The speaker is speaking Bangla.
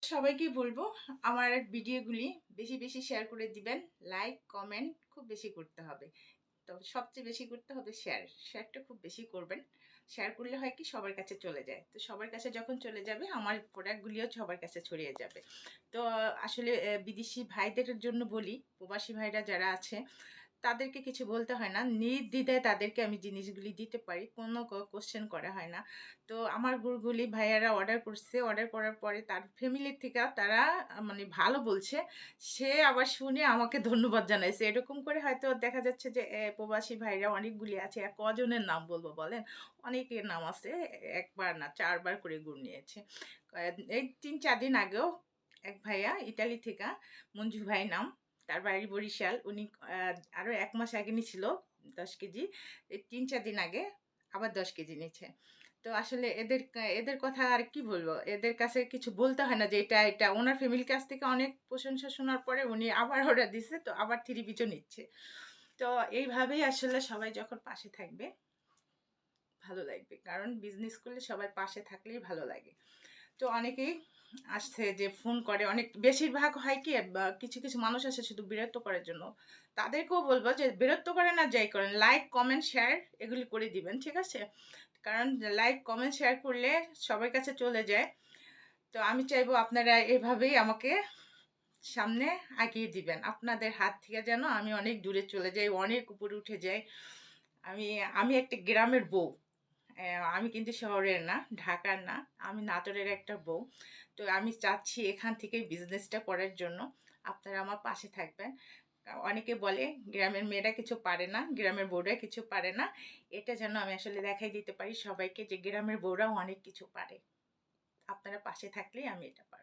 সবাইকেই বলবো আমার ভিডিওগুলি বেশি বেশি শেয়ার করে দিবেন। লাইক কমেন্ট খুব বেশি করতে হবে। তো সবচেয়ে বেশি করতে হবে শেয়ারটা খুব বেশি করবেন। শেয়ার করলে হয় কি সবার কাছে চলে যায়। তো সবার কাছে যখন চলে যাবে আমার প্রোডাক্টগুলিও সবার কাছে ছড়িয়ে যাবে। তো আসলে বিদেশি ভাইদের জন্য বলি, প্রবাসী ভাইরা যারা আছে তাদেরকে কিছু বলতে হয় না। নির্দ্বিধায় তাদেরকে আমি জিনিসগুলি দিতে পারি। কোনো কোয়েশ্চেন করা হয় না। তো আমার গরুগুলি ভাইয়ারা অর্ডার করছে। অর্ডার করার পরে তার ফ্যামিলির থেকে তারা মানে ভালো বলছে। সে আবার শুনে আমাকে ধন্যবাদ জানাইছে। এরকম করে হয়তো দেখা যাচ্ছে যে প্রবাসী ভাইরা অনেকগুলি আছে। কজনের নাম বলব বলেন? অনেকের নাম আছে। একবার না ৪ বার করে গুড় নিয়েছে। এই ৩-৪ দিন আগেও এক ভাইয়া ইতালি থেকে, মঞ্জু ভাই নাম। তার বাড়ি বরিশাল। উনি আরো ১ মাস আগে নিছিল ১০ কেজি। এই ৩-৪ দিন আগে আবার ১০ কেজি নিচ্ছে। তো আসলে এদের কথা আর কি বলবো? এদের কাছে কিছু বলতে হয় না যে এটা। উনার ফ্যামিলির কাছ থেকে অনেক প্রশংসা শোনার পরে উনি আবার অর্ডার দিছে। তো আবার ৩ পিসও নিচ্ছে। তো এইভাবেই আসলে সবাই যখন পাশে থাকবে ভালো লাগবে। কারণ বিজনেস করলে সবাই পাশে থাকলেই ভালো লাগে। তো অনেকেই আসছে যে ফোন করে, অনেক বেশিরভাগ হয় কি কিছু কিছু মানুষ আসে শুধু বিরক্ত করার জন্য। তাদেরকেও বলবো যে বিরক্ত করেন আর যাই করেন, লাইক কমেন্ট শেয়ার এগুলি করে দিবেন, ঠিক আছে? কারণ লাইক কমেন্ট শেয়ার করলে সবার কাছে চলে যায়। তো আমি চাইবো আপনারা এভাবেই আমাকে সামনে এগিয়ে দিবেন। আপনাদের হাত থেকে যেন আমি অনেক দূরে চলে যাই, অনেক উপরে উঠে যাই। আমি আমি একটা গ্রামের বউ। আমি কিন্তু শহরের না, ঢাকার না। আমি নাটোরের একটা বউ। তো আমি চাচ্ছি এখান থেকেই বিজনেসটা করার জন্য। আপনারা আমার পাশে থাকবেন। অনেকে বলে গ্রামের মেয়েরা কিছু পারে না, গ্রামের বউরা কিছু পারে না। এটা যেন আমি আসলে দেখাই দিতে পারি সবাইকে যে গ্রামের বউরাও অনেক কিছু পারে। আপনারা পাশে থাকলেই আমি এটা পারবো।